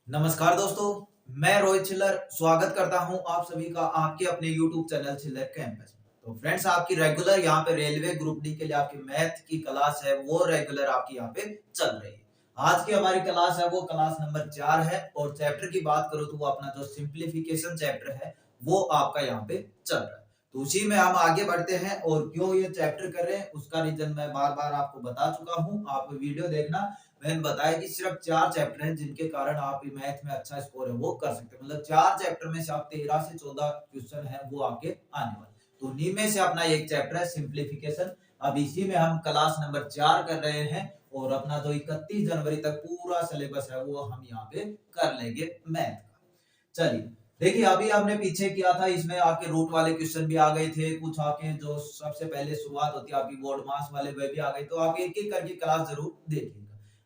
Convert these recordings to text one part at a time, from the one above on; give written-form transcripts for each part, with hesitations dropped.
नमस्कार दोस्तों, मैं रोहित छिल्लर स्वागत करता हूं आप सभी का आपके अपने YouTube चैनल छिल्लर कैंपस में। तो फ्रेंड्स, आपकी रेगुलर यहाँ पे रेलवे ग्रुप डी के लिए आपकी मैथ की क्लास है वो रेगुलर आपकी यहाँ पे चल रही है। आज की हमारी क्लास है वो क्लास नंबर 4 है और चैप्टर की बात करो तो वो अपना जो सिंप्लीफिकेशन चैप्टर है वो आपका यहाँ पे चल रहा है। तो उसी में हम आगे बढ़ते हैं और क्यों ये चैप्टर कर रहे हैं उसका रीजन मैं बार बार आपको बता चुका हूँ। आप वीडियो देखना। मैंने बताया कि सिर्फ 4 चैप्टर हैं जिनके कारण आप मैथ में अच्छा स्कोर है वो कर सकते हैं। मतलब 4 चैप्टर में से आप 13 से 14 क्वेश्चन है वो आपके आने वाले। तो उन्हीं में से अपना एक चैप्टर है सिंप्लीफिकेशन। अब इसी में हम क्लास नंबर 4 कर रहे हैं और अपना जो 31 जनवरी तक पूरा सिलेबस है वो हम यहाँ पे कर लेंगे मैथ का। चलिए देखिए, अभी हमने पीछे किया था, इसमें आपके रूट वाले क्वेश्चन भी आ गए थे, कुछ आपके जो सबसे पहले शुरुआत होती है आपकी बोर्ड मास वाले वे भी आ गए। तो आप एक एक करके क्लास जरूर देखिएगा।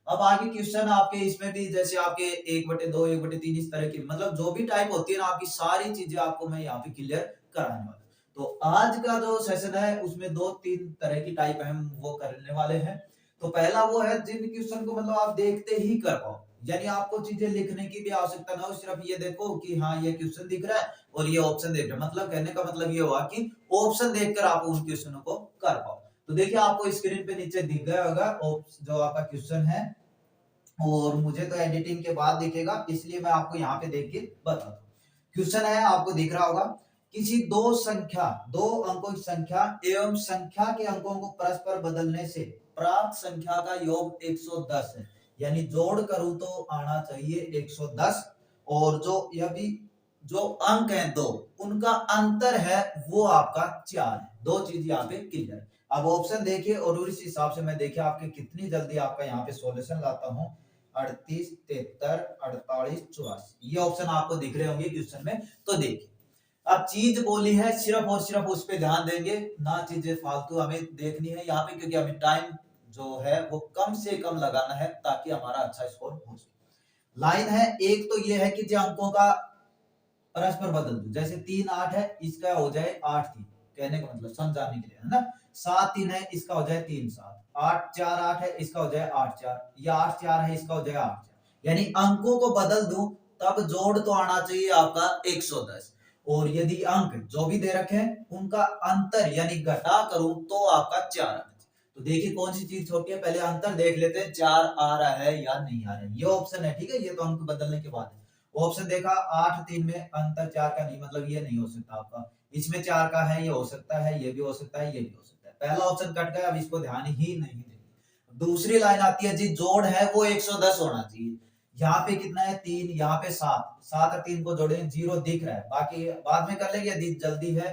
अब आगे क्वेश्चन आपके इसमें भी जैसे आपके 1/2 1/3 इस तरह की मतलब जो भी टाइप होती है ना आपकी सारी चीजें आपको मैं यहाँ पे क्लियर कराने वाला हूं। तो आज का जो सेशन है उसमें 2-3 तरह की टाइप हम वो करने वाले हैं। तो पहला वो है जिन क्वेश्चन को मतलब आप देखते ही कर पाओ, यानी आपको चीजें लिखने की भी आवश्यकता ना हो, सिर्फ ये देखो कि हाँ ये क्वेश्चन दिख रहा है और ये ऑप्शन देख रहा है। मतलब कहने का मतलब ये हुआ कि ऑप्शन देखकर आप उन क्वेश्चनों को कर पाओ। तो देखिए आपको स्क्रीन पे नीचे दिख गया होगा जो आपका क्वेश्चन है और मुझे तो एडिटिंग के बाद दिखेगा इसलिए मैं आपको यहाँ पे देख के बताता हूँ। क्वेश्चन है आपको दिख रहा होगा, किसी दो अंकों की संख्या एवं संख्या के अंकों को परस्पर बदलने से प्राप्त संख्या का योग 110 है। यानी जोड़ करूं तो आना चाहिए 110 और जो यह भी जो अंक है दो उनका अंतर है वो आपका 4 है। दो चीज यहाँ पे क्लियर है। अब ऑप्शन देखिए और इस हिसाब से मैं देखिए आपके कितनी जल्दी आपका यहाँ पे सॉल्यूशन लाता हूँ। 38 73 48 84 ये ऑप्शन आपको दिख रहे होंगे क्वेश्चन में। तो देखिए अब चीज बोली है सिर्फ और सिर्फ उस पर ध्यान देंगे, ना चीजें फालतू हमें देखनी है यहाँ पे, क्योंकि हमें टाइम जो है वो कम से कम लगाना है ताकि हमारा अच्छा स्कोर हो सके। लाइन है एक तो ये है कि जो अंकों का परस्पर बदल दो, जैसे 3 8 है इसका हो जाए 8 3, कहने का मतलब समझाने के लिए है ना। 7 3 है इसका हो जाए 3 7, 8 4 8 है इसका हो जाए 8 4, या 8 4 है इसका हो जाए 8 4। यानी अंकों को बदल दूं तब जोड़ तो आना चाहिए आपका 110 और यदि अंक जो भी दे रखे हैं उनका अंतर यानी घटा करूं तो आपका 4 आना चाहिए। तो देखिए कौन सी चीज छोटी है, पहले अंतर देख लेते हैं 4 आ रहा है या नहीं आ रहा है। ये ऑप्शन है, ठीक है, ये तो अंक बदलने के बाद है। ऑप्शन देखा 8 3 में अंतर 4 का नहीं, मतलब ये नहीं हो सकता आपका। इसमें 4 का है, ये हो सकता है, ये भी हो सकता है, ये भी हो सकता है। पहला ऑप्शन कट गया, अब इसको ध्यान ही नहीं देंगे। दूसरी लाइन आती है जी जोड़ है वो 110 होना चाहिए। यहाँ पे कितना है 3, यहाँ पे 7, 7 और 3 को जोड़े 0 दिख रहा है, बाकी बाद में कर लेंगे यदि जल्दी है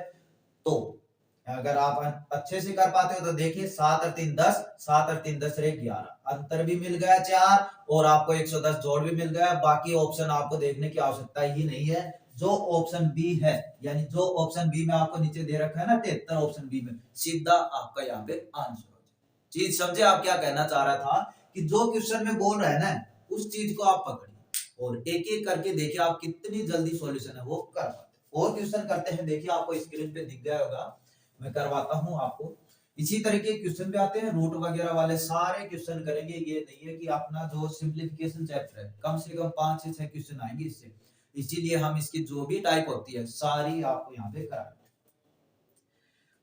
तो। अगर आप अच्छे से कर पाते हो तो देखिए 7 और 3 10, 7 और 3 10 रहे 11, अंतर भी मिल गया 4 और आपको 110 जोड़ भी मिल गया। बाकी ऑप्शन आपको देखने की आवश्यकता ही नहीं है। जो ऑप्शन बी है, यानी जो ऑप्शन बी में आपको नीचे दे रखा है ना 73, ऑप्शन बी में सीधा आपका यहाँ पे आंसर हो जाए। चीज समझे आप क्या कहना चाह रहा था कि जो क्वेश्चन में बोल रहा है ना उस चीज को आप पकड़िए और एक एक करके देखिए आप कितनी जल्दी सॉल्यूशन है वो कर पाते हैं। और क्वेश्चन करते हैं, देखिए आपको स्क्रीन पे दिख गया होगा, मैं करवाता हूं आपको। इसी तरीके क्वेश्चन भी आते हैं रूट वगैरह वाले, सारे क्वेश्चन करेंगे। ये नहीं है कि अपना जो सिंप्लीफिकेशन चैप्टर है कम से कम 5 से 6 क्वेश्चन आएंगे इससे, इसीलिए हम इसकी जो भी टाइप होती है सारी आपको यहाँ पे कराएंगे।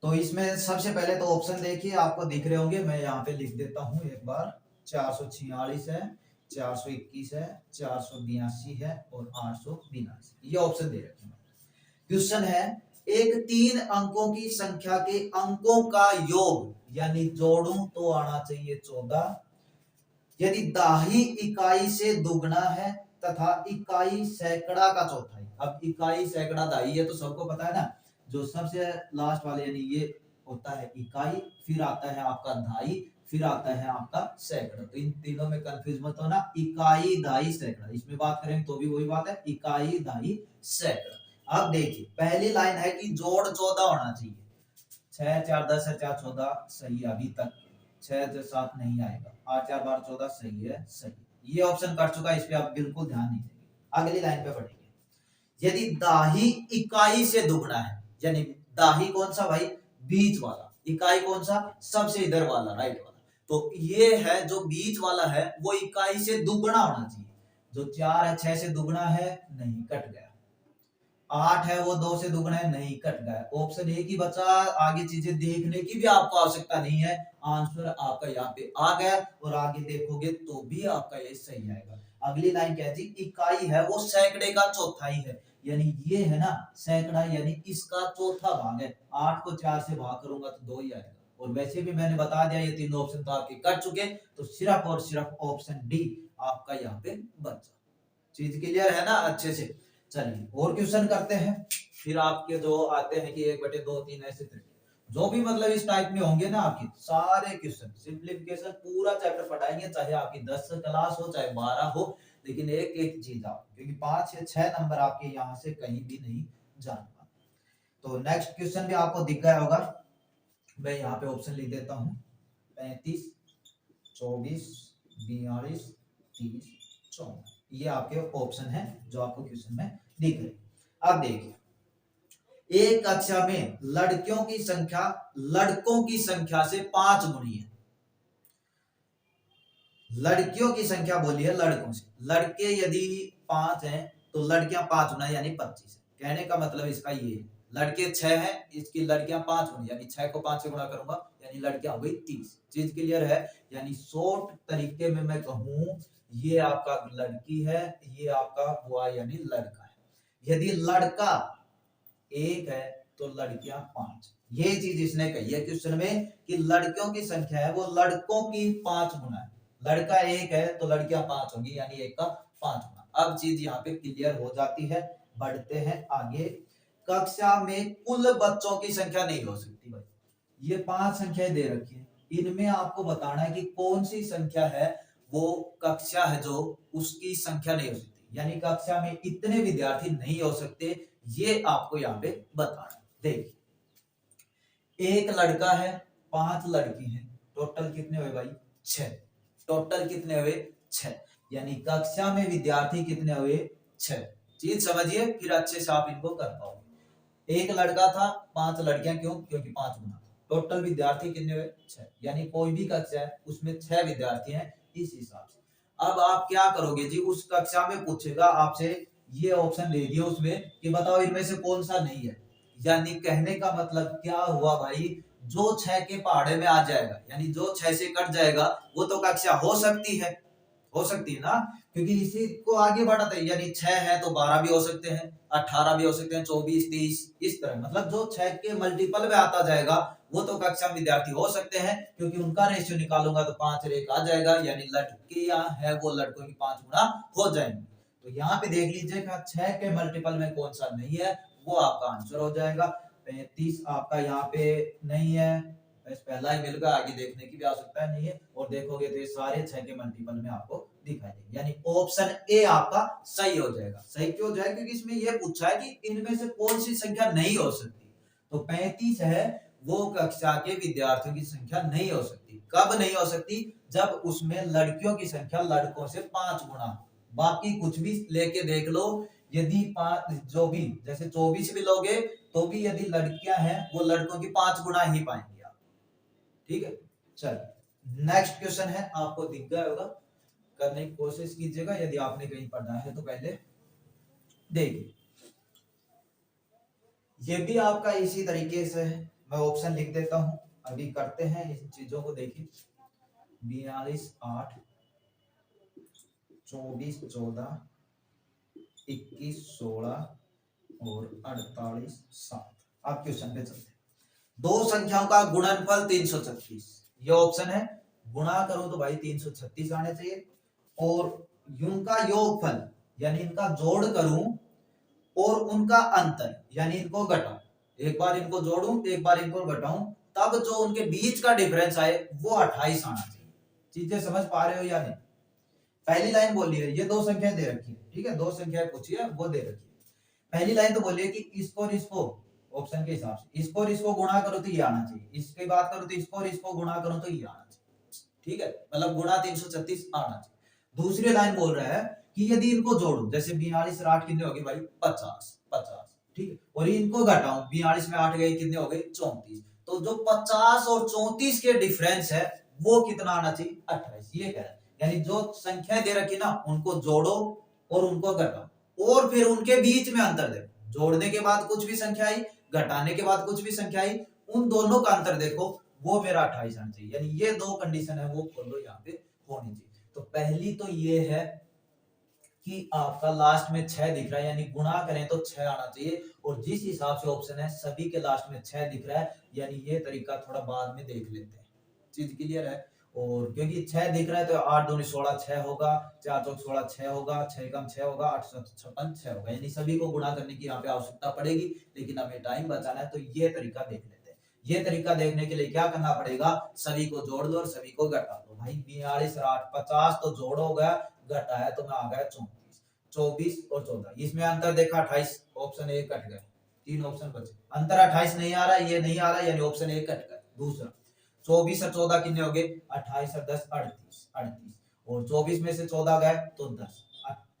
तो इसमें सबसे पहले तो ऑप्शन देखिए आपको दिख रहे होंगे, मैं यहाँ पे लिख देता हूँ एक बार। 446 है, 421 है, 482 है और 882 ये ऑप्शन दे रखे हैं। क्वेश्चन है एक 3 अंकों की संख्या के अंकों का योग यानी जोड़ूं तो आना चाहिए 14 यदि दाही इकाई से दुगना है तथा इकाई सैकड़ा का चौथाई। अब इकाई सैकड़ा दाही ये तो सबको पता है ना, जो सबसे लास्ट वाले यानी ये होता है इकाई, फिर आता है आपका दाई, फिर आता है आपका सैकड़ा। तो इन तीनों में कंफ्यूज मत होना, इकाई दाई सैकड़ा, इसमें बात करेंगे तो भी वही बात है, इकाई दाई सैकड़ा। अब देखिए पहली लाइन है कि जोड़ 14 होना चाहिए। 6 4 10 है, 4 14 सही है, अभी तक 6 7 नहीं आएगा, 8 4 12 14 सही है, सही। ये ऑप्शन कट चुका है, इस पे आप बिल्कुल ध्यान नहीं देंगे। अगली लाइन पे पढ़ेंगे, यदि दाही इकाई से दुगना है, यानी दाही कौन सा भाई, बीच वाला, इकाई कौन सा, सबसे इधर वाला, राइट वाला। तो ये है जो बीच वाला है वो इकाई से दुगना होना चाहिए। जो 4 है 6 से दुगना है, नहीं, कट गया। 8 है वो 2 से दुगना है, नहीं, कट गया। ऑप्शन एक ही बचा, आगे चीजें देखने की भी आपको आवश्यकता नहीं है, आंसर आपका यहाँ पे आ गया। और आगे देखोगे तो भी आपका ये सही आएगा। अगली लाइन क्या है जी, इकाई है वो सैकड़े का चौथाई है, यानी ये है ना सैकड़ा, यानी इसका चौथा भाग है। 8 को 4 से भाग करूंगा तो 2 ही आएगा। और वैसे भी मैंने बता दिया ये तीनों ऑप्शन तो आपके कट चुके, तो सिर्फ और सिर्फ ऑप्शन डी आपका यहाँ पे बचा। चीज क्लियर है ना अच्छे से। चलिए और क्वेश्चन करते हैं, फिर आपके जो आते हैं कि 1/2 3 ऐसे तरीके जो भी मतलब इस टाइप में होंगे ना, आपके सारे क्वेश्चन सिंप्लीफिकेशन पूरा चैप्टर पढ़ाएंगे, चाहे आपकी 10 क्लास हो चाहे 12 हो, लेकिन एक एक चीज आप, क्योंकि 5 या 6 नंबर आपके यहाँ से कहीं भी नहीं जाने वाले। तो नेक्स्ट क्वेश्चन भी आपको दिख गया होगा, मैं यहाँ पे ऑप्शन लिख देता हूँ, 35 24 42 30 14, ये आपके ऑप्शन है जो आपको क्वेश्चन में दिख रहे। अब देखिए, एक कक्षा में लड़कियों की संख्या लड़कों की संख्या से 5 गुनी है। लड़कियों की संख्या बोली है लड़कों से, लड़के यदि 5 हैं तो लड़कियां 5 गुना यानी 25 है। कहने का मतलब इसका ये है, लड़के 6 हैं, इसकी लड़कियां 5 गुना, यानी 6 को 5 से गुणा करूंगा यानी लड़कियां हो गई 30। चीज क्लियर है, यानी शॉर्ट तरीके में मैं कहूं, ये आपका लड़की है, ये आपका हुआ यानी लड़का है। यदि लड़का 1 है तो लड़कियां 5, ये चीज इसने कही है क्वेश्चन में कि लड़कियों की संख्या है वो लड़कों की 5 गुना है। लड़का 1 है तो लड़कियां 5 होंगी, यानी 1 का 5 गुना। अब चीज यहाँ पे क्लियर हो जाती है। बढ़ते हैं आगे, कक्षा में कुल बच्चों की संख्या नहीं हो सकती भाई, ये 5 संख्याएं दे रखी है, इनमें आपको बताना है कि कौन सी संख्या है वो कक्षा है जो उसकी संख्या नहीं हो सकती, यानी कक्षा में इतने विद्यार्थी नहीं हो सकते, ये आपको यहाँ पे बताना है। देखिए, एक लड़का है 5 लड़की हैं, टोटल कितने हुए भाई 6, टोटल कितने हुए 6, यानी कक्षा में विद्यार्थी कितने हुए 6। चीज समझिए फिर अच्छे से आप इनको कर पाओगे। एक लड़का था 5 लड़कियां, क्यों, क्योंकि 5 गुना, टोटल विद्यार्थी कितने हुए 6, यानी कोई भी कक्षा है उसमें 6 विद्यार्थी हैं, इस हिसाब से। अब आप क्या करोगे जी, उस कक्षा में पूछेगा आपसे, ये ऑप्शन ले लिया उसमें कि बताओ इनमें से कौन सा नहीं है, यानी कहने का मतलब क्या हुआ भाई, जो 6 के पहाड़े में आ जाएगा, यानी जो 6 से कट जाएगा वो तो कक्षा हो सकती है, हो सकती है ना, क्योंकि इसी को आगे बढ़ाते हैं, यानी 6 है तो 12 भी हो सकते हैं, 18 भी हो सकते हैं, 24 30 इस तरह, मतलब जो 6 के मल्टीपल में आता जाएगा वो तो कक्षा में विद्यार्थी हो सकते हैं, क्योंकि उनका रेशियो निकालूंगा तो 5 और 1 आ जाएगा, यानी लड़कियां है वो लड़कों की 5 गुना हो जाएंगे। तो यहाँ पे देख लीजिएगा 6 के मल्टीपल में कौन सा नहीं है, वो आपका आंसर हो जाएगा। 35 आपका यहाँ पे नहीं है, बस पहला ही मिल गया, आगे देखने की भी आवश्यकता नहीं है, और देखोगे तो ये सारे 6 के मल्टीपल में आपको दिखाई देंगे, यानी ऑप्शन ए आपका सही हो जाएगा। सही क्यों हो जाएगा, क्योंकि इसमें ये पूछा है कि इनमें से कौन सी संख्या नहीं हो सकती, तो 35 है वो कक्षा के विद्यार्थियों की संख्या नहीं हो सकती। कब नहीं हो सकती, जब उसमें लड़कियों की संख्या लड़कों से 5 गुना, बाकी कुछ भी लेके देख लो, यदि 5 जो भी, जैसे 24 भी लोगे तो भी यदि लड़कियां हैं वो लड़कों की 5 गुना ही पाएंगे आप, ठीक है। चलिए नेक्स्ट क्वेश्चन है, आपको दिख गया होगा, करने की कोशिश कीजिएगा, यदि आपने कहीं पढ़ा है तो पहले देखिए। ये भी आपका इसी तरीके से है, मैं ऑप्शन लिख देता हूं, अभी करते हैं इन चीजों को। देखिए 42 8 24 14 21 16 और 48 7। आप क्वेश्चन पे चलते हैं। दो संख्याओं का गुणनफल 336, ये ऑप्शन है, गुणा करो तो भाई 336 आने चाहिए, और उनका योगफल यानी इनका जोड़ करूं और उनका अंतर यानी इनको घटाऊं, एक बार इनको जोड़ूं एक बार इनको घटाऊं, तब जो उनके बीच का डिफरेंस आए वो 28 आना चाहिए। चीजें समझ पा रहे हो या नहीं। पहली लाइन बोली है, ये दो संख्याएं दे रखी है, ठीक है, दो संख्याएं पूछी है वो दे रखी है। पहली लाइन तो बोलिए कि इसको और इसको, ऑप्शन के हिसाब से इसको और इसको गुणा करो तो ये आना चाहिए, इसकी बात करो तो इसको और इसको गुणा करो तो ये आना चाहिए, ठीक है, मतलब गुणा 336 आना चाहिए। दूसरी लाइन बोल रहा है कि यदि इनको जोड़ो, जैसे 42 और 8 कितने हो गए भाई 50 50, ठीक है, और इनको घटाऊं 42 में 8 गए कितने हो गए 34, तो जो 50 और 34 के डिफरेंस है वो कितना आना चाहिए 28, ये कह रहा है। यानी जो संख्या दे रखी ना उनको जोड़ो और उनको घटाओ और फिर उनके बीच में अंतर देखो। जोड़ने के बाद कुछ भी संख्या आई, घटाने के बाद कुछ भी संख्या आई, उन दोनों का अंतर देखो, वो मेरा 28 आना चाहिए। यानी ये दो कंडीशन है वो फॉलो यहाँ पे होनी चाहिए। तो पहली तो ये है कि आपका लास्ट में 6 दिख रहा है, यानी गुणा करें तो 6 आना चाहिए। और जिस हिसाब से ऑप्शन है सभी के लास्ट में 6 दिख रहा है, यानी ये तरीका थोड़ा बाद में देख लेते हैं। चीज क्लियर है? और क्योंकि 6 दिख रहा है तो 8 दूनी 16 6 होगा, 4 चौक 16 6 होगा, 6 कम 6 होगा, 8 56 6 होगा। यानी सभी को गुणा करने की यहाँ पे आवश्यकता पड़ेगी, लेकिन हमें टाइम बचाना है तो ये तरीका देख लेते हैं। ये तरीका देखने के लिए क्या करना पड़ेगा, सभी को जोड़ दो और सभी को घटा दो। भाई 42 और 8 50 तो जोड़ोगा, घटाया तो मैं आ गया 34, 24 और 14। इसमें अंतर देखा 28, ऑप्शन ए कट गया, 3 ऑप्शन बचे। अंतर 28 नहीं आ रहा, ये नहीं आ रहा, यानी ऑप्शन ए कट गया। दूसरा 24 और 14 कितने हो गए, 28 और 10 38, 38 और 24 में से 14 गए तो 10,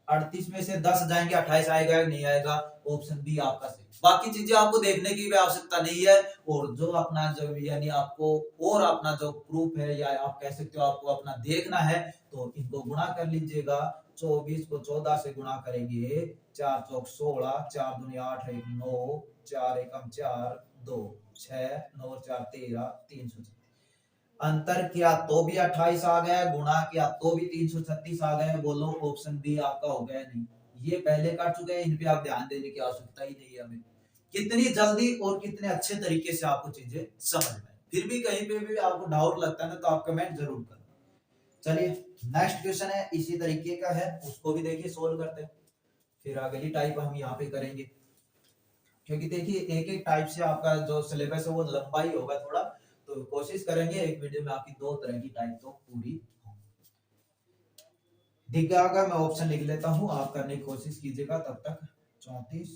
38 में से 10 जाएंगे, 28 आएगा या नहीं आएगा, ऑप्शन बी आपका सही। बाकी चीजें आपको देखने की भी आवश्यकता नहीं है। और जो अपना जो यानी आपको और अपना जो प्रूफ है या आप कह सकते हो आपको अपना देखना है, तो इनको गुणा कर लीजिएगा। 24 को 14 से गुणा करेंगे, 4 चौक 16, 4 दूनी 8 1 9, 4 एकम 4 2 6 9 4 13, 336। अंतर किया तो भी 28 आ गया, गुणा किया तो भी 336 आ गए। बोलो ऑप्शन बी आपका हो गया नहीं। ये पहले कर चुके हैं, इन पे आप ध्यान देने की आवश्यकता ही नहीं है हमें। कितनी जल्दी और कितने अच्छे तरीके से आपको चीजें समझ में। फिर भी कहीं पे भी आपको डाउट लगता है ना, तो आप कमेंट जरूर करें। चलिए नेक्स्ट क्वेश्चन है, इसी तरीके का है, उसको भी देखिए सोल्व करते हैं। फिर अगली टाइप हम यहाँ पे करेंगे, क्योंकि देखिए एक एक टाइप से आपका जो सिलेबस है वो लंबा ही होगा थोड़ा, तो कोशिश करेंगे एक वीडियो में आपकी 2 तरह की टाइप तो पूरी हो। दिख गया होगा, मैं ऑप्शन लिख लेता हूं, आप करने की कोशिश कीजिएगा तब तक। 34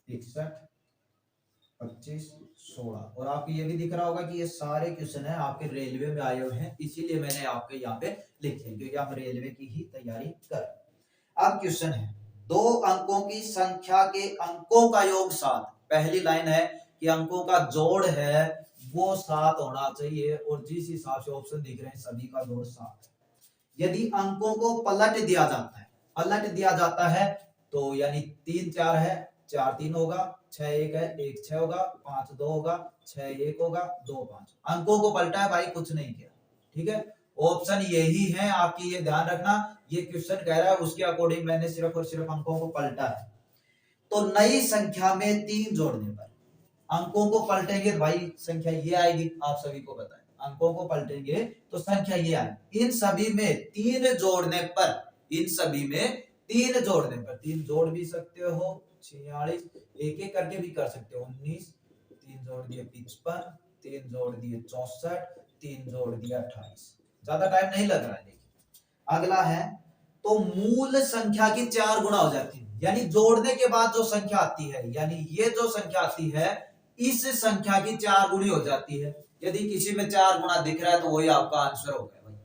61 25 16। और आपको ये भी दिख रहा होगा कि ये सारे क्वेश्चन है आपके रेलवे में आए हुए हैं, इसीलिए मैंने आपके यहाँ पे लिखे, क्योंकि हम रेलवे की ही तैयारी कर। अब क्वेश्चन है, 2 अंकों की संख्या के अंकों का योग 7। पहली लाइन है कि अंकों का जोड़ है वो 7 होना चाहिए, और जिस हिसाब से ऑप्शन दिख रहे हैं सभी का जोड़ 7 है। यदि अंकों को पलट दिया जाता है तो यानी 3 4 है, 4 3 होगा, 6 1 है, 1 6 होगा, 5 2 होगा, 6 1 होगा, 2 5। अंकों को पलटा है भाई, कुछ नहीं किया। ठीक है, ऑप्शन यही है आपकी, ये ध्यान रखना। ये क्वेश्चन कह रहा है उसके अकॉर्डिंग मैंने सिर्फ और सिर्फ अंकों को पलटा है। तो नई संख्या में 3 जोड़ने पर अंकों को पलटेंगे तो भाई संख्या ये आएगी, आप सभी को पता है। अंकों को पलटेंगे तो संख्या ये आएगी। इन सभी में 3 जोड़ने पर, इन सभी में 3 जोड़ने पर, 3 जोड़ भी सकते हो 46, एक एक करके भी कर सकते हो 19, 3 जोड़ दिए 55, 3 जोड़ दिए 64, 3 जोड़ दिया 28। ज्यादा टाइम नहीं लग रहा है। देखिए अगला है, तो मूल संख्या की 4 गुना हो जाती है, यानी जोड़ने के बाद जो संख्या आती है, यानी ये जो संख्या आती है इस संख्या की 4 गुनी हो जाती है। यदि किसी में 4 गुना दिख रहा है तो वही आपका आंसर हो गया भाई।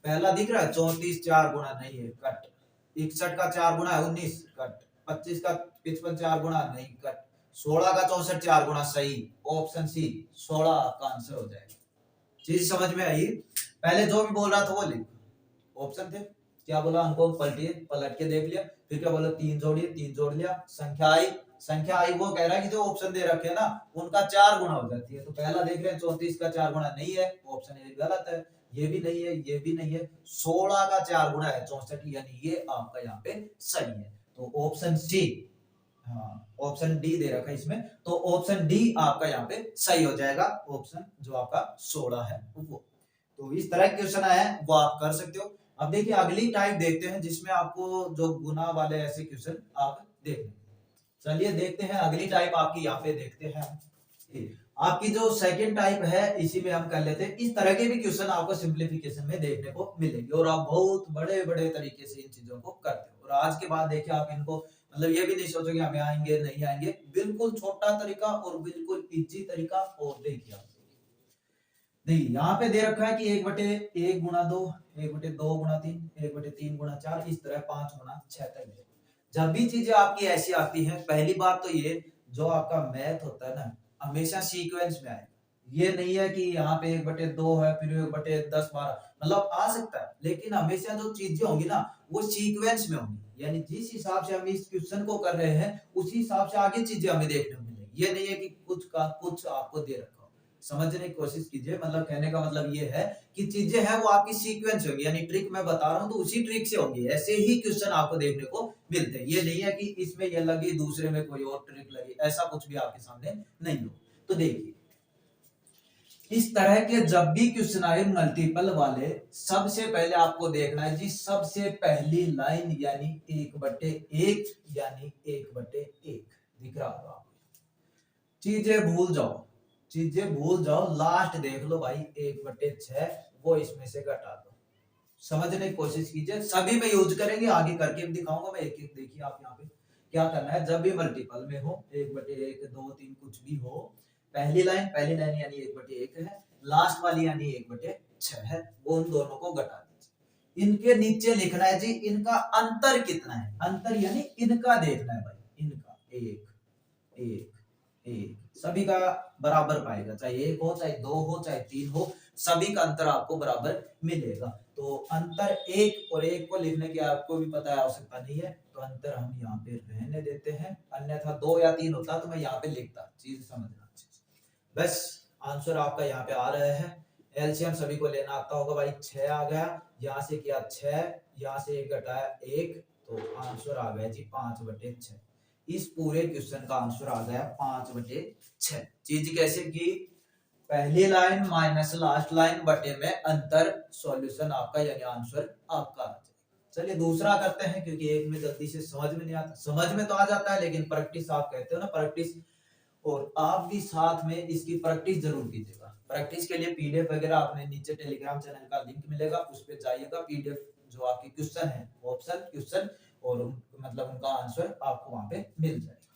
पहला दिख रहा है 34 4 गुना नहीं है, कट। 61 का 4 गुना है 19, कट। 25 का 55 4 गुना नहीं, कट। 16 का 64 4 गुना सही, ऑप्शन सी 16 आपका आंसर हो जाएगा। चीज समझ में आई? पहले जो भी बोल रहा था वो लिख, ऑप्शन थे क्या बोला, अंकों पलटिए, पलट के देख लिया, फिर क्या बोला 3 जोड़िए, 3 जोड़ लिया, संख्या आई वो कह रहा है कि जो ऑप्शन दे रखे हैं ना उनका 4 गुना हो जाती है। तो पहला देख रहे हैं 34 का 4 गुना नहीं है, ऑप्शन ए गलत है। ये भी नहीं है, ये भी नहीं है। 16 का 4 गुना है 64, यानी ये आपका यहाँ पे सही है। तो ऑप्शन सी, हाँ ऑप्शन डी दे रखा है इसमें, तो ऑप्शन डी आपका यहाँ पे सही हो जाएगा, ऑप्शन जो आपका 16 है वो। तो इस तरह के क्वेश्चन आए हैं वो आप कर सकते हो। अब देखिए अगली टाइप देखते हैं जिसमें आपको जो गुना वाले ऐसे क्वेश्चन आप देखें। चलिए देखते हैं अगली टाइप आपकी, यहाँ पे देखते हैं आपकी जो सेकंड टाइप है, इसी में हम कर लेते हैं। इस तरह के भी क्वेश्चन आपको सिंप्लीफिकेशन में देखने को मिलेंगे, और आप बहुत बड़े बड़े तरीके से इन चीजों को करते हो। और आज के बाद देखिए आप इनको मतलब ये भी नहीं सोचोगे हमें आएंगे नहीं आएंगे, बिल्कुल छोटा तरीका और बिल्कुल इजी तरीका। और देखिए आप देखिए यहाँ पे दे रखा है कि 1/1 गुणा 2, 1/2 गुणा 3, 1/3 गुणा 4, इस तरह 5 गुणा 6 तक। जब भी चीजें आपकी ऐसी आती हैं, पहली बात तो ये जो आपका मैथ होता है ना हमेशा सीक्वेंस में आए। ये नहीं है कि यहाँ पे 1/2 है फिर 1/10 12, मतलब आ सकता है, लेकिन हमेशा जो चीजें होंगी ना वो सीक्वेंस में होंगी। यानी जिस हिसाब से हम इस क्वेश्चन को कर रहे हैं उसी हिसाब से आगे चीजें हमें देखने को मिलेगी। ये नहीं है कि कुछ का कुछ आपको दे रखा हो। समझने की कोशिश कीजिए, मतलब कहने का मतलब ये है कि चीजें हैं वो आपकी सीक्वेंस होगी, यानी ट्रिक मैं बता रहा हूँ तो उसी ट्रिक से होगी। ऐसे ही क्वेश्चन आपको देखने को मिलते हैं। ये नहीं है कि इसमें ये लगी दूसरे में कोई और ट्रिक लगी, ऐसा कुछ भी आपके सामने नहीं हो। तो देखिए इस तरह के जब भी क्वेश्चन आए मल्टीपल वाले, सबसे पहले आपको देखना है जी सबसे पहली लाइन यानी 1/1 यानी 1/1 दिख रहा होगा। चीजें भूल जाओ, चीजें भूल जाओ, लास्ट देख लो भाई 1/6 वो इसमें से घटा दो। समझने की कोशिश कीजिए, सभी में यूज करेंगे, आगे करके भी दिखाऊंगा मैं एक एक। देखिए आप यहाँ पे क्या करना है, जब भी मल्टीपल में हो 1/1 2 3 कुछ भी हो, पहली लाइन यानी 1/1 है, लास्ट वाली यानी 1/6 है, वो उन दोनों को घटा दीजिए। इनके नीचे लिखना है जी इनका अंतर कितना है, अंतर यानी इनका देखना है भाई, इनका 1 1 1 सभी का बराबर पाएगा, चाहे 1 हो चाहे 2 हो चाहे 3 हो, सभी का अंतर आपको बराबर मिलेगा। तो अंतर 1 और 1 को लिखने की आपको भी पता है आवश्यकता नहीं है, तो अंतर हम यहाँ पे रहने देते हैं, अन्यथा 2 या 3 होता तो मैं यहाँ पे लिखता, चीज समझना। बस आंसर आपका यहाँ पे आ रहा है। एलसीएम सभी को लेना आता होगा भाई, 6 आ गया, यहाँ से किया 6, यहाँ से 1 घटाया 1, तो आंसर आ गया जी 5/6। इस पूरे क्वेश्चन का आंसर आ गया 5/6। चीज कैसे की, पहली लाइन माइनस लास्ट लाइन बटे में अंतर, सॉल्यूशन आपका यानी आंसर आपका आ जाए। चलिए दूसरा करते हैं, क्योंकि एक में जल्दी से समझ में नहीं आता, समझ में तो आ जाता है लेकिन प्रैक्टिस आप कहते हो ना, प्रैक्टिस, और आप भी साथ में इसकी प्रैक्टिस जरूर कीजिएगा। प्रैक्टिस के लिए पीडीएफ वगैरह आपने नीचे टेलीग्राम चैनल का लिंक मिलेगा, उस पर जाइएगा, पीडीएफ जो आपके क्वेश्चन है ऑप्शन क्वेश्चन और मतलब उनका आंसर आपको वहां पे मिल जाएगा।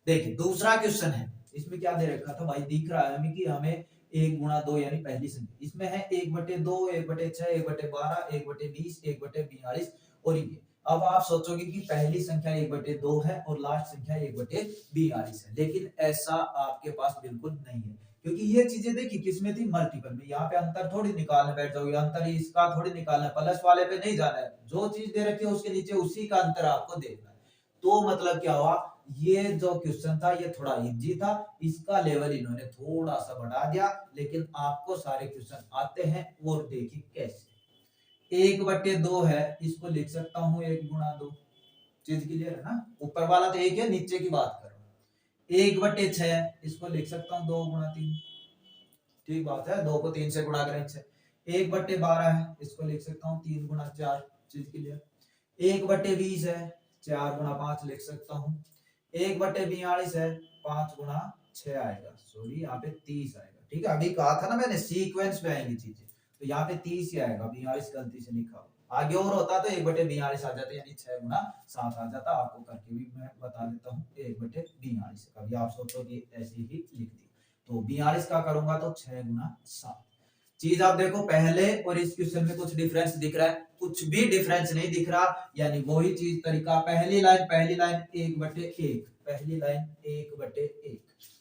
देखिए दूसरा क्वेश्चन है, इसमें क्या दे रखा था भाई, दिख रहा है हमें कि हमें 1 × 2 यानी पहली संख्या, इसमें है 1/2 1/6 1/12 1/20 1/42 और ये। अब आप सोचोगे कि पहली संख्या 1/2 है और लास्ट संख्या 1/42 है, लेकिन ऐसा आपके पास बिल्कुल नहीं है, क्योंकि ये चीजें देखिए किसमें थी, मल्टीपल में। यहाँ पे अंतर थोड़ी निकालने बैठ जाओगे, अंतर इसका थोड़ी निकालना है, प्लस वाले पे नहीं जाना है, जो चीज दे रखी है उसके नीचे उसी का अंतर आपको देखना है। तो मतलब क्या हुआ, ये जो क्वेश्चन था ये थोड़ा इजी था, इसका लेवल इन्होंने थोड़ा सा बढ़ा दिया, लेकिन आपको सारे क्वेश्चन आते हैं। और देखिए कैसे, 1/2 है, इसको लिख सकता हूं 1 × 2, चीज क्लियर है ना, ऊपर वाला तो 1 है, नीचे की बात कर रहा हूं। 1/6 इसको लिख सकता हूं 2 × 3, ठीक बात है, 2 को 3 से गुणा करें 6। 1/12 है, इसको लिख सकता हूं 3 × 4, चीज क्लियर। 1/20 है, 4 × 5 लिख सकता हूं। 1/42 है, 5 × 6 आएगा, सॉरी यहाँ पे 30 आएगा, ठीक है। अभी कहा था ना मैंने सीक्वेंस में आएंगी चीजें, तो यहाँ पे 30 ही आएगा, 42 गलती से लिखा हो, आगे और होता तो 1/42 आ जाता, यानी 6 × 7 आ जाता। आपको करके भी मैं बता देता हूँ 1/42, कभी आप सोचो कि ऐसे ही लिख दी, तो 42 का करूंगा तो 6 × 7। चीज आप देखो पहले और इस क्वेश्चन में कुछ डिफरेंस दिख रहा है, कुछ भी डिफरेंस नहीं दिख रहा, यानी वही चीज तरीका, पहली लाइन 1/1, पहली लाइन 1/1,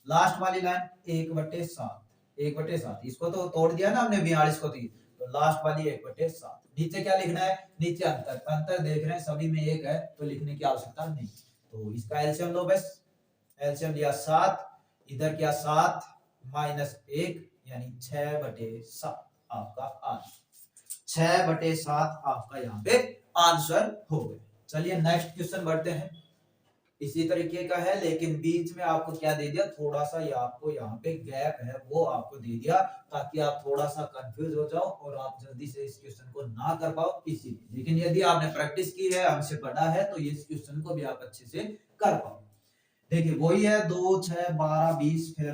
लास्ट वाली लाइन 1/7, 1/7, इसको तो तोड़ दिया ना हमने 42 को, तो लास्ट वाली 1/7। नीचे क्या लिखना है, नीचे अंतर, अंतर देख रहे हैं सभी में 1 है, तो लिखने की आवश्यकता नहीं, तो इसका एलसीएम लो बस। एलसीएम लिया 7, इधर क्या 7 -1 यानी 6/7 आपका आंसर, 6/7 आपका यहाँ पे आंसर हो गया। चलिए नेक्स्ट क्वेश्चन बढ़ते हैं, इसी तरीके का है, लेकिन बीच में आपको क्या दे दिया, थोड़ा सा ये आपको यहाँ पे गैप है वो आपको दे दिया, ताकि आप थोड़ा सा कंफ्यूज हो जाओ और आप जल्दी से इस क्वेश्चन को ना कर पाओ, इसीलिए। लेकिन यदि आपने प्रैक्टिस की है, हमसे पढ़ा है, तो इस क्वेश्चन को भी आप अच्छे से कर पाओ। देखिए वही है 2 6 12 20 फिर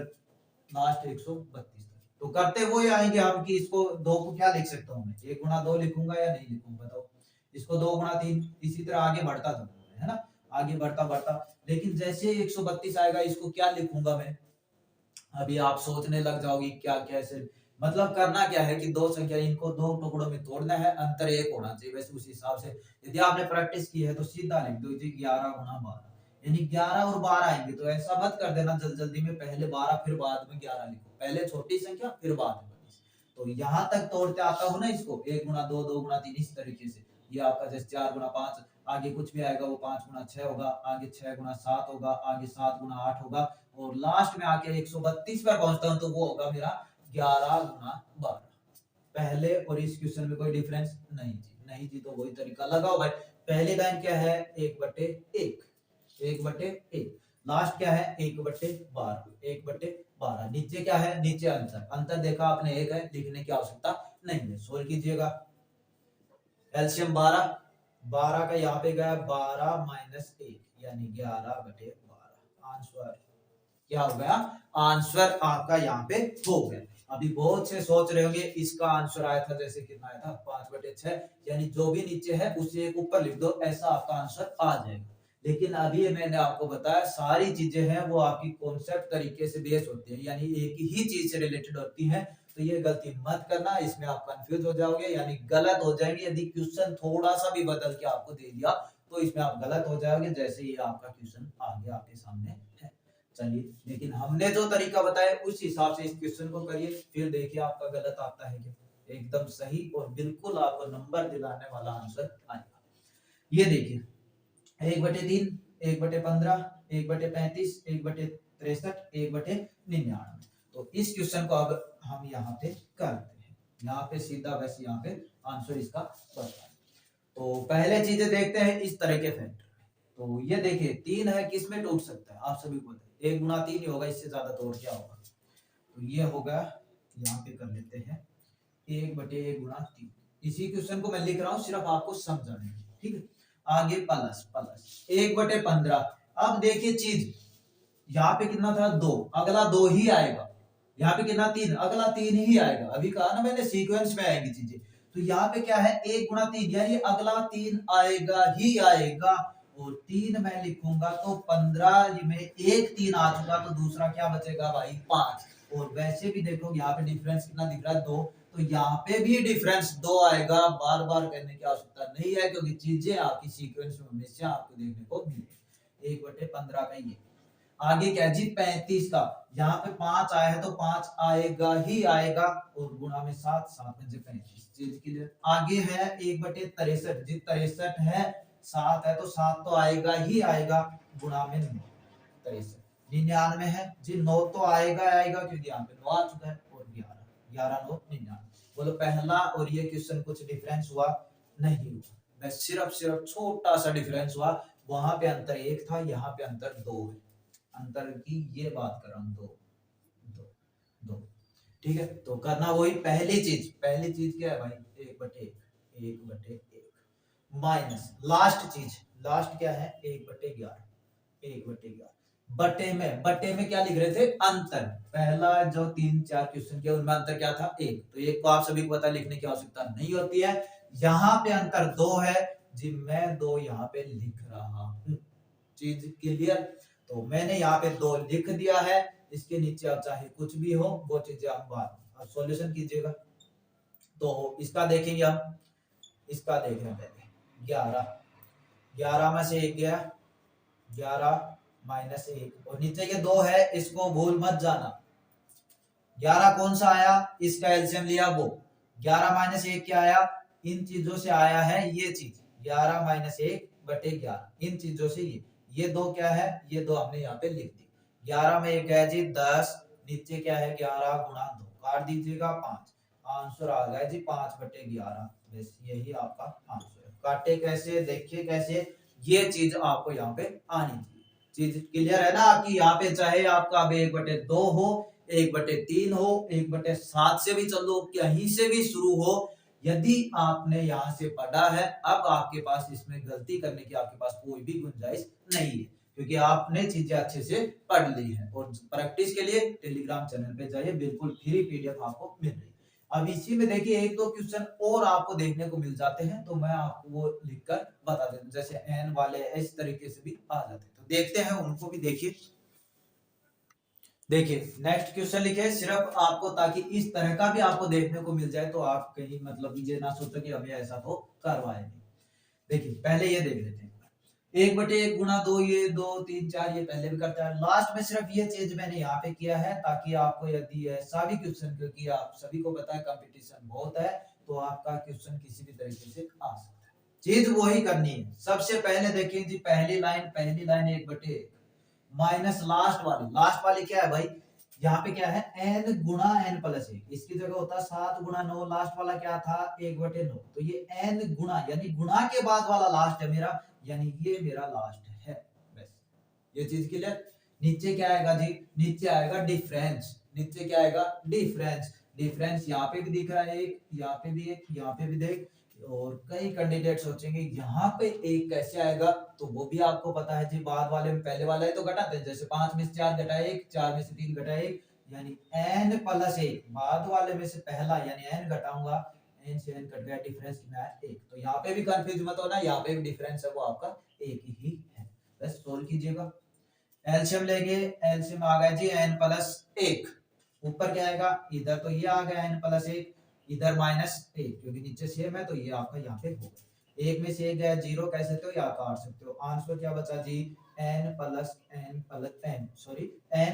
लास्ट 132, तो करते वो ही आएंगे हम कि इसको 2 को क्या लिख सकता हूँ मैं, 1 × 2 लिखूंगा या नहीं लिखूंगा, बताओ। इसको 2 × 3, इसी तरह आगे बढ़ता जाऊंगा, है ना, आगे बढ़ता बढ़ता, लेकिन जैसे 132 आएगा इसको क्या लिखूंगा मैं, अभी आप सोचने लग जाओगे क्या कैसे, मतलब करना क्या है कि दो संख्या इनको 2 टुकड़ों में तोड़ना है, अंतर 1 होना चाहिए, वैसे उस हिसाब से यदि आपने प्रैक्टिस की है तो सीधा लिख दो 11 × 12, यानी 11 और 12 आएंगे, तो ऐसा मत कर देना जल्दी में पहले 12 फिर बाद में 11 लिखो, पहले छोटी संख्या फिर बाद में बड़ी। तो यहाँ तक तोड़ते आता हूँ ना इसको, 1 × 2 2 × 3, इस तरीके से, ये आपका जैसे 4 × 5, आगे कुछ भी आएगा वो 5 गुना 6 होगा, आगे 6 गुना 7 होगा, आगे 7 गुना 8 होगा, और लास्ट में आके 132 पर पहुंचता हूं तो वो होगा मेरा 11 गुना 12। पहले और इस क्वेश्चन में कोई डिफरेंस नहीं जी, नहीं जी, तो वही तरीका लगाओ भाई। पहली लाइन क्या है, 1/1, 1/1। लास्ट क्या है, 1/12, 1/12। नीचे क्या है, नीचे अंतर, अंतर देखा आपने 1 है, लिखने की आवश्यकता नहीं है। सोल्व कीजिएगा। एलसीएम 12, 12 का यहाँ पे गया 12 माइनस 1 यानी 11/12। आंसर क्या हो गया, आंसर आपका यहाँ पे हो गया। अभी बहुत से सोच रहे होंगे इसका आंसर आया था, जैसे कितना आया था 5/6, यानी जो भी नीचे है उसे एक ऊपर लिख दो, ऐसा आपका आंसर आ जाएगा। लेकिन अभी मैंने आपको बताया सारी चीजें हैं वो आपकी कॉन्सेप्ट तरीके से बेस होती है, यानी एक ही चीज से रिलेटेड होती है। तो ये गलती मत करना, इसमें आप कंफ्यूज हो जाओगे, यानी गलत हो जाएंगे। यदि क्वेश्चन थोड़ा सा भी बदल के आपको दे दिया तो इसमें आप गलत हो जाओगे, जैसे ये आपका क्वेश्चन आगे आपके सामने है। चलिए, लेकिन हमने जो तरीका बताया उस हिसाब से इस क्वेश्चन को करिए, फिर देखिए आपका गलत आता है क्या। एकदम सही और बिल्कुल आपको नंबर दिलाने वाला आंसर आएगा। ये देखिए 1/3, 1/15, 1/35, 1/63, 1/99। तो इस क्वेश्चन को अब हम यहाँ पे करते हैं, यहाँ पे सीधा वैसे यहाँ पे आंसर इसका बता है। तो पहले चीजें देखते हैं इस तरह के फैक्टर। तो ये देखिए 3 है, किस में टूट सकता है आप सभी को पता है, 1 गुना 3 ही होगा, इससे ज्यादा तो और क्या होगा। तो ये होगा, यहाँ पे कर लेते हैं 1/1 गुना 3। इसी क्वेश्चन को मैं लिख रहा हूँ सिर्फ आपको समझाने के लिए, ठीक है। आगे प्लस प्लस 1/15। अब देखिए चीज, यहाँ पे कितना था 2, अगला 2 ही आएगा। यहाँ पे कितना 3, अगला 3 ही आएगा। अभी कहा ना मैंने सीक्वेंस में आएगी चीजें। तो यहाँ पे क्या है 1 गुना 3, यानी अगला 3 आएगा ही आएगा। और 3 मैं लिखूंगा तो 15 में एक 3 आ चुका, तो दूसरा क्या बचेगा भाई 5। और वैसे भी देखो यहाँ पे डिफरेंस कितना दिख रहा है 2, तो यहाँ पे भी डिफरेंस 2 आएगा। बार बार करने की आवश्यकता नहीं है, क्योंकि चीजें आपकी सीक्वेंस में हमेशा आपको देखने को मिलेगी। 1/15 का ये। आगे क्या जी 35 का, यहाँ पे 5 आया है तो 5 आएगा ही आएगा, और गुणा में 7, 7 में 35 चीज के लिए। आगे है 1/63, जी 63 है, 7 है तो 7 तो आएगा ही आएगा, गुणा में 9, 63। 99 है जी, 9 तो आएगा आएगा, क्योंकि यहाँ पे 9 आ चुका है, और 11, 11 9 99। बोलो पहला और ये क्वेश्चन कुछ डिफरेंस हुआ नहीं हुआ, बस सिर्फ छोटा सा डिफरेंस हुआ। वहां पे अंतर 1 था, यहाँ पे अंतर 2 है। अंतर की ये बात कर रहा हूं, 2 2 2, ठीक है। तो करना वही पहली चीज क्या है भाई 1/1, 1/1 माइनस लास्ट चीज, लास्ट क्या है 1/11, 1/11 बटे में क्या लिख रहे थे अंतर। पहला जो 3 4 क्वेश्चन किया उनमें अंतर क्या था 1, तो 1 को आप सभी को पता लिखने की आवश्यकता नहीं होती है। यहाँ पे अंतर 2 है जी, मैं 2 यहाँ पे लिख रहा हूं। चीज क्लियर। तो मैंने यहाँ पे 2 लिख दिया है, इसके नीचे आप चाहे कुछ भी हो वो चीजें आप बाद में सॉल्यूशन कीजिएगा। तो इसका देखेंगे हम, इसका देखें पहले 11 में से 1 गया, 11 माइनस 1, और नीचे के 2 है, इसको भूल मत जाना। 11 कौन सा आया, इसका एलसीएम लिया वो। 11 माइनस 1 क्या आया, इन चीजों से आया है ये चीज, 11 माइनस 1/11, इन चीजों से ये 2 क्या है, ये 2 हमने यहाँ पे लिख दी। 11 में 1 है जी 10, नीचे क्या है 11 गुणा 2, काट दीजिएगा 5, आंसर आ गया जी 5/11। बस यही आपका आंसर है। काटे कैसे, देखिए कैसे, ये चीज आपको यहाँ पे आनी चाहिए। चीज क्लियर है ना आपकी। यहाँ पे चाहे आपका अब 1/2 हो, 1/3 हो, 1/7 से भी चलो, कहीं से भी शुरू हो, यदि आपने यहाँ से पढ़ा है, अब आपके पास इसमें गलती करने की आपके पास कोई भी गुंजाइश नहीं है, क्योंकि आपने चीजें अच्छे से पढ़ ली है। और प्रैक्टिस के लिए टेलीग्राम चैनल पे जाइए, बिल्कुल फ्री पीडीएफ आपको मिल रही है। अब इसी में देखिए 1-2 क्वेश्चन और आपको देखने को मिल जाते हैं, तो मैं आपको वो लिखकर बता देता हूँ, जैसे एन वाले इस तरीके से भी आ जाते हैं। तो देखते हैं उनको भी। देखिए नेक्स्ट क्वेश्चन लिखे सिर्फ आपको, ताकि इस तरह का भी आपको देखने को मिल जाए, तो आप कहीं मतलब ये ना सोचो कि हमें ऐसा तो करवाएंगे। देखिए पहले ये देख लेते हैं, 1/1 गुणा 2, ये 2 3 4 ये पहले भी करता है। लास्ट में सिर्फ ये चीज मैंने यहाँ पे किया है, ताकि आपको यदि ऐसा भी क्वेश्चन, क्योंकि आप सभी को पता है कंपटीशन बहुत है, तो आपका क्वेश्चन किसी भी तरीके से आ सकता है। चीज वही करनी है। सबसे पहले देखिए जी, पहली लाइन 1/1 माइनस लास्ट वाली क्या है भाई, यहाँ पे क्या है n गुणा n प्लस 1, इसकी जगह होता 7 गुणा 9, लास्ट वाला क्या था 1/9, तो ये n गुणा यानी गुणा के बाद वाला लास्ट है मेरा, यानी ये मेरा लास्ट है। बस ये चीज क्लियर। नीचे क्या आएगा जी, नीचे आएगा डिफरेंस, नीचे क्या आएगा डिफरेंस, डिफरेंस यहाँ पे भी दिख रहा है एक, यहाँ पे भी एक, यहाँ पे भी देख, और कई कैंडिडेट सोचेंगे यहाँ पे एक कैसे आएगा, तो वो भी आपको पता है जी, बाद वाले में पहले वाला है तो घटाते हैं, जैसे 5 में से 4 घटा 1, 4 में से 3 घटा 1, यानी n प्लस 1, बाद वाले में से पहला यानी n घटाऊंगा, n से n कट गया, डिफरेंस कितना है 1, तो यहाँ पे भी कंफ्यूज मत होना, यहाँ पे भी डिफरेंस है वो आपका एक ही है। बस सोल्व कीजिएगा। एलसीएम लेंगे, एलसीएम आ गया जी n प्लस 1, ऊपर क्या आएगा, इधर तो ये आ गया n प्लस 1, इधर माइनस 1, क्योंकि नीचे सेम है तो ये आपका यहाँ पे होगा, एक में से एक गया 0, कह सकते हो या काट सकते हो, आंसर क्या बचा जी n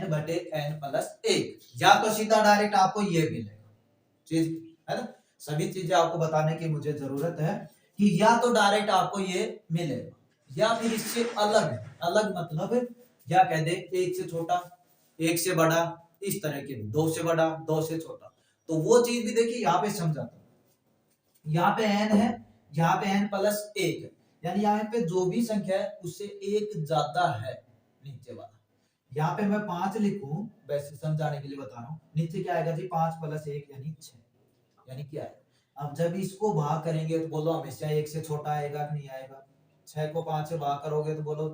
बटे n प्लस 1, या तो सीधा डायरेक्ट आपको ये मिलेगा, चीज है ना, सभी चीजें आपको बताने की मुझे जरूरत है कि या तो डायरेक्ट आपको ये मिलेगा या फिर इससे अलग, अलग मतलब या कह दे एक से छोटा, एक से बड़ा, इस तरह के, दो से बड़ा, दो से छोटा, तो वो चीज भी देखिए यहाँ पे समझाता हूं। यहाँ पे n है, यहाँ पे n प्लस 1 है, यानी यहाँ पे जो भी संख्या है उससे एक ज्यादा है नीचे वाला, यहाँ पे मैं 5 लिखूं, वैसे समझाने के लिए बता रहा हूँ, नीचे क्या आएगा जी 5 प्लस 1 यानी 6, यानी क्या है, अब जब इसको भाग करेंगे तो बोलो हमेशा 1 से छोटा आएगा कि नहीं आएगा, 6 को 5 से भाग करोगे तो बोलो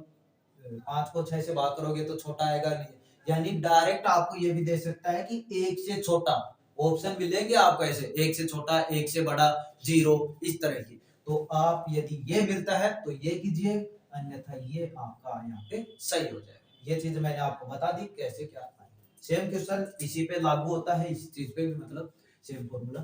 5 को 6 से भाग करोगे तो छोटा आएगा नहीं, यानी डायरेक्ट आपको ये भी दे सकता है कि 1 से छोटा, ऑप्शन मिलेंगे आपको ऐसे 1 से छोटा, 1 से बड़ा, 0, इस तरह की, तो आप यदि ये मिलता है तो ये कीजिए, अन्यथा ये आपका यहाँ पे सही हो जाएगा। ये चीज मैंने आपको बता दी कैसे क्या है, सेम क्वेश्चन इसी पे लागू होता है, इस चीज पे भी मतलब सेम फॉर्मूला।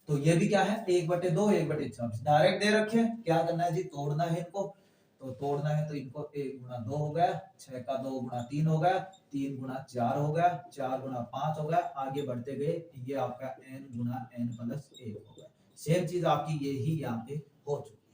तो ये भी क्या है 1/2 1/4 डायरेक्ट दे रखे हैं, क्या करना है जी तोड़ना है इनको, तो तोड़ना है तो इनको 1 गुणा 2 हो गया, 6 का 2 गुणा 3 हो गया, 3 गुणा 4 हो गया, 4 गुणा 5 हो गया, आगे बढ़ते गए ये आपका n गुणा n प्लस 1 हो गया, सेम चीज आपकी यही यहाँ पे हो चुकी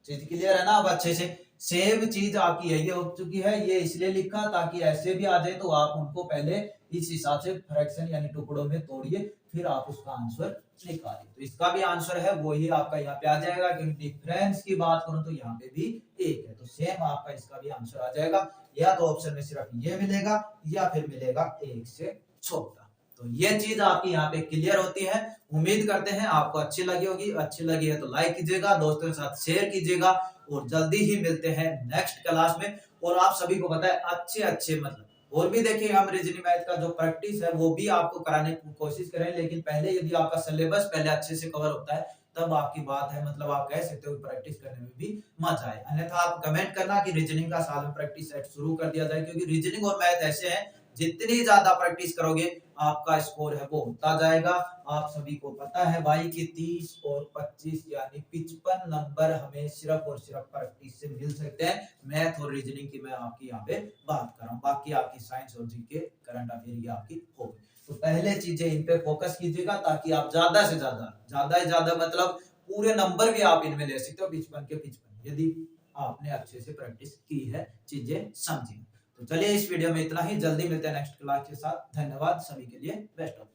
है। चीज क्लियर है ना, अब अच्छे से सेम चीज आपकी यही हो चुकी है, ये इसलिए लिखा ताकि ऐसे भी आ जाए तो आप उनको पहले इस हिसाब से फ्रैक्शन यानी टुकड़ों में तोड़िए, फिर आप उसका आंसर निकालिए, तो इसका भी आंसर है वही आपका यहाँ पे आ जाएगा, क्योंकि डिफरेंस की बात करूं तो यहाँ पे भी एक है, तो सेम आपका इसका भी आंसर आ जाएगा, या तो ऑप्शन में सिर्फ ये मिलेगा या फिर मिलेगा 1 से छोटा। तो ये चीज आपकी यहाँ पे क्लियर होती है, उम्मीद करते हैं आपको अच्छी लगी होगी, अच्छी लगी है तो लाइक कीजिएगा, दोस्तों के साथ शेयर कीजिएगा, और जल्दी ही मिलते हैं नेक्स्ट क्लास में। और आप सभी को पता है अच्छे मतलब और भी देखिए, हम रीजनिंग मैथ का जो प्रैक्टिस है वो भी आपको कराने की कोशिश करें, लेकिन पहले यदि आपका सिलेबस पहले अच्छे से कवर होता है तब आपकी बात है, मतलब आप कह सकते हो प्रैक्टिस करने में भी मजा आए, अन्यथा आप कमेंट करना कि रीजनिंग का साल में प्रैक्टिस सेट शुरू कर दिया जाए, क्योंकि रीजनिंग और मैथ ऐसे हैं जितनी ज्यादा प्रैक्टिस करोगे आपका स्कोर है वो होता जाएगा। आप सभी को पता है भाई कि 30 और 25 यानी 55 नंबर हमें सिर्फ और सिर्फ प्रैक्टिस से मिल सकते हैं, मैथ और रीजनिंग की मैं आपकी यहाँ पे बात कर रहा हूँ, बाकी आपकी साइंस और जीके करंट अफेयर ये आपकी होगी। तो पहले चीजें इन पे फोकस कीजिएगा ताकि आप ज्यादा से ज्यादा मतलब पूरे नंबर भी आप इनमें ले सकते हो 55 के 55, यदि आपने अच्छे से प्रैक्टिस की है, चीजें समझी। तो चलिए इस वीडियो में इतना ही, जल्दी मिलते हैं नेक्स्ट क्लास के साथ, धन्यवाद सभी के लिए, बेस्ट ऑफ